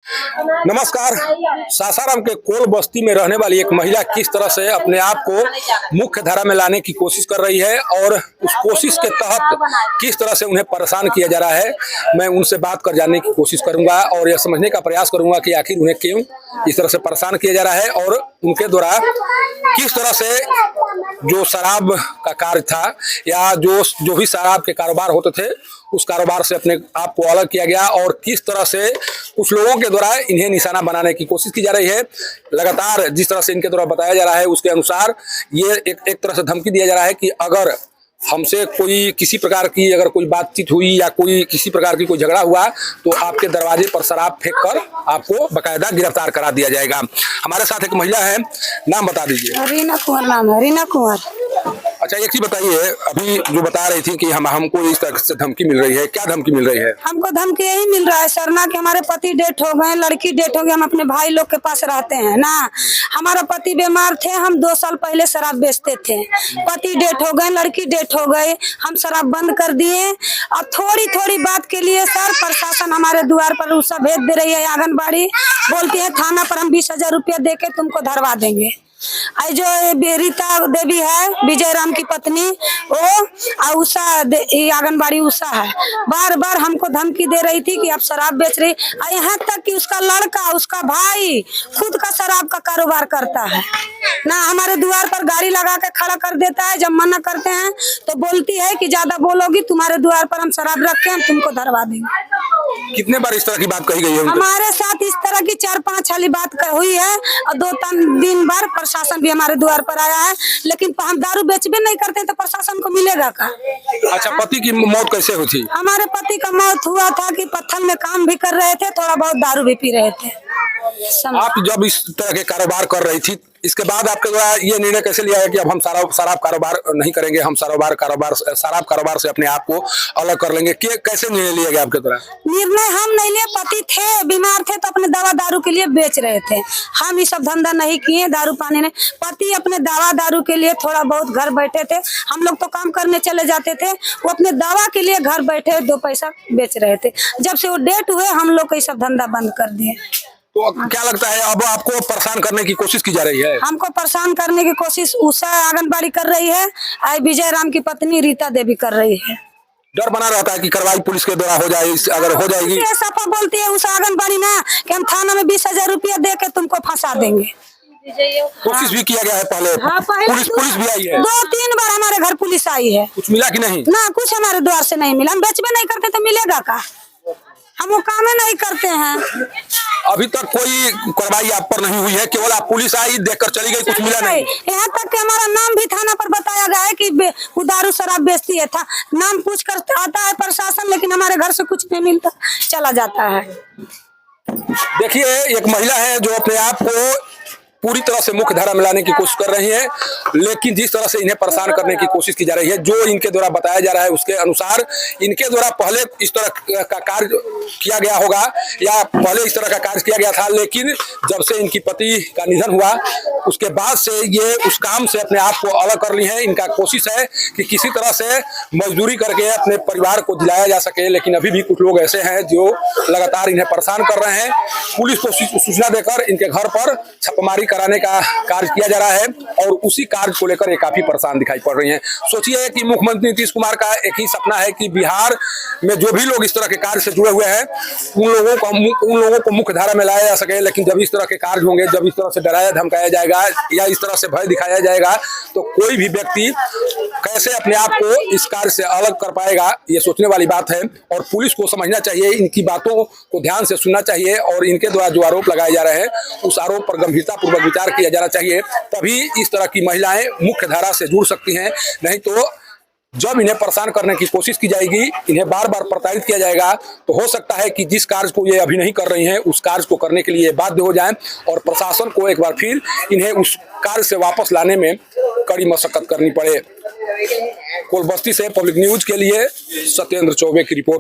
नमस्कार। सासाराम के कोल बस्ती में रहने वाली एक महिला किस तरह से अपने आप को मुख्य धारा में लाने की कोशिश कर रही है और उस कोशिश के तहत किस तरह से उन्हें परेशान किया जा रहा है, मैं उनसे बात कर जानने की कोशिश करूंगा और यह समझने का प्रयास करूंगा कि आखिर उन्हें क्यों इस तरह से परेशान किया जा रहा है और उनके द्वारा किस तरह से जो शराब का कार्य था या जो भी शराब के कारोबार होते थे उस कारोबार से अपने आप को अलग किया गया और किस तरह से कुछ लोगों के द्वारा इन्हें निशाना बनाने की कोशिश की जा रही है। लगातार जिस तरह से इनके द्वारा बताया जा रहा है उसके अनुसार ये एक तरह से धमकी दिया जा रहा है कि अगर हमसे कोई किसी प्रकार की अगर कोई बातचीत हुई या कोई किसी प्रकार की कोई झगड़ा हुआ तो आपके दरवाजे पर शराब फेंक कर आपको बकायदा गिरफ्तार करा दिया जाएगा। हमारे साथ एक महिला है, नाम बता दीजिए। रीना कुंवर नाम है, रीना कुंवर। अच्छा, एक चीज बताइए, अभी जो बता रही थी कि हमको इस तरह से धमकी मिल रही है, क्या धमकी मिल रही है? हमको धमकी यही मिल रहा है सरना कि हमारे पति डेथ हो गए, लड़की डेथ हो गई, हम अपने भाई लोग के पास रहते हैं ना। हमारा पति बीमार थे, हम 2 साल पहले शराब बेचते थे, पति डेथ हो गए, लड़की डेथ हो गए, हम शराब बंद कर दिए। अब थोड़ी थोड़ी बात के लिए सर प्रशासन हमारे द्वार पर उसा भेज दे रही है, आंगनबाड़ी बोलती है थाना पर हम 20,000 रुपया दे के तुमको धरवा देंगे। जो रीता देवी है विजय राम की पत्नी, वो उषा आंगनबाड़ी उषा है, बार बार हमको धमकी दे रही थी कि आप शराब बेच रही, यहाँ तक कि उसका लड़का उसका भाई खुद का शराब का कारोबार करता है ना। हमारे द्वार पर गाड़ी लगा के खड़ा कर देता है, जब मना करते हैं तो बोलती है कि ज्यादा बोलोगी तुम्हारे द्वार पर हम शराब रखे हम तुमको धरवा देंगे। कितने बार इस तरह की बात कही गई है? हमारे साथ इस तरह की 4-5 वाली बात हुई है और 2-3 दिन बार प्रशासन भी हमारे द्वार पर आया है, लेकिन हम दारू बेचबे नहीं करते तो प्रशासन को मिलेगा का? अच्छा, पति की मौत कैसे हुई थी? हमारे पति का मौत हुआ था कि पत्थर में काम भी कर रहे थे, थोड़ा बहुत दारू भी पी रहे थे। आप जब इस तरह के कारोबार कर रही थी, इसके बाद आपके द्वारा ये निर्णय कैसे लिया है कि अब हम शराब कारोबार नहीं करेंगे, हम शराब कारोबार से अपने आप को अलग कर लेंगे? कैसे निर्णय लिया गया आपके द्वारा? निर्णय हम नहीं लिए, पति थे बीमार थे तो अपने दवा दारू के लिए बेच रहे थे, हम ये सब धंधा नहीं किए, दारू पानी नहीं। पति अपने दवा दारू के लिए थोड़ा बहुत घर बैठे थे, हम लोग तो काम करने चले जाते थे, वो अपने दवा के लिए घर बैठे 2 पैसा बेच रहे थे। जब से वो डेट हुए हम लोग ये सब धंधा बंद कर दिए। तो क्या लगता है अब आपको परेशान करने की कोशिश की जा रही है? हमको परेशान करने की कोशिश उषा आंगनबाड़ी कर रही है, विजय राम की पत्नी रीता देवी कर रही है। डर बना रहता है कि कार्रवाई पुलिस के द्वारा हो जाए, अगर हो जाएगी ऐसा बोलती है उषा आंगनबाड़ी ना कि हम थाना में 20,000 रुपया दे के तुमको फंसा देंगे। कोशिश भी किया गया है पहले, हाँ, पुलिस भी आई है, 2-3 बार हमारे घर पुलिस आई है, कुछ मिला कि नहीं? ना कुछ हमारे द्वार से नहीं मिला, हम बेचबे नहीं करते तो मिलेगा का? हम वो काम नहीं करते हैं। अभी तक कोई कार्रवाई आप पर नहीं हुई है, केवल आप पुलिस आई देखकर चली गई, कुछ मिला नहीं? यहाँ तक कि हमारा नाम भी थाना पर बताया गया है कि वो दारू शराब बेचती है, था नाम पूछ कर आता है प्रशासन, लेकिन हमारे घर से कुछ नहीं मिलता, चला जाता है। देखिए, एक महिला है जो अपने आप को पूरी तरह से मुख्य धारा में लाने की कोशिश कर रही है, लेकिन जिस तरह से इन्हें परेशान करने की कोशिश की जा रही है, जो इनके द्वारा बताया जा रहा है उसके अनुसार इनके द्वारा पहले इस तरह का कार्य किया गया होगा या पहले इस तरह का कार्य किया गया था, लेकिन जब से इनकी पति का निधन हुआ उसके बाद से ये उस काम से अपने आप को अलग कर ली है। इनका कोशिश है कि किसी तरह से मजदूरी करके अपने परिवार को दिलाया जा सके, लेकिन अभी भी कुछ लोग ऐसे हैं जो लगातार इन्हें परेशान कर रहे हैं। पुलिस को सूचना देकर इनके घर पर छापेमारी कराने का कार्य किया जा रहा है और उसी कार्य को लेकर ये काफी परेशान दिखाई पड़ रही हैं। सोचिए कि मुख्यमंत्री नीतीश कुमार का एक ही सपना है कि बिहार में जो भी लोग इस तरह के कार्य से जुड़े हुए हैं उन लोगों को मुख्य धारा में लाया जा सके, लेकिन जब इस तरह के कार्य होंगे, जब इस तरह से डराया धमकाया जाएगा या इस तरह से भय दिखाया जाएगा तो कोई भी व्यक्ति कैसे अपने आप को इस कार्य से अलग कर पाएगा, ये सोचने वाली बात है। और पुलिस को समझना चाहिए, इनकी बातों को ध्यान से सुनना चाहिए और इनके द्वारा जो आरोप लगाए जा रहे हैं उस आरोप पर गंभीरतापूर्वक विचार किया जाना चाहिए, तभी इस तरह की महिलाएं मुख्य धारा से जुड़ सकती हैं। नहीं तो जब इन्हें परेशान करने की कोशिश की जाएगी, इन्हें बार बार प्रताड़ित किया जाएगा, तो हो सकता है कि जिस कार्य को ये अभी नहीं कर रही हैं उस कार्य को करने के लिए बाध्य हो जाएं और प्रशासन को एक बार फिर इन्हें उस कार्य से वापस लाने में कड़ी मशक्कत करनी पड़े। कोल बस्ती से पब्लिक न्यूज के लिए सत्येंद्र चौबे की रिपोर्ट।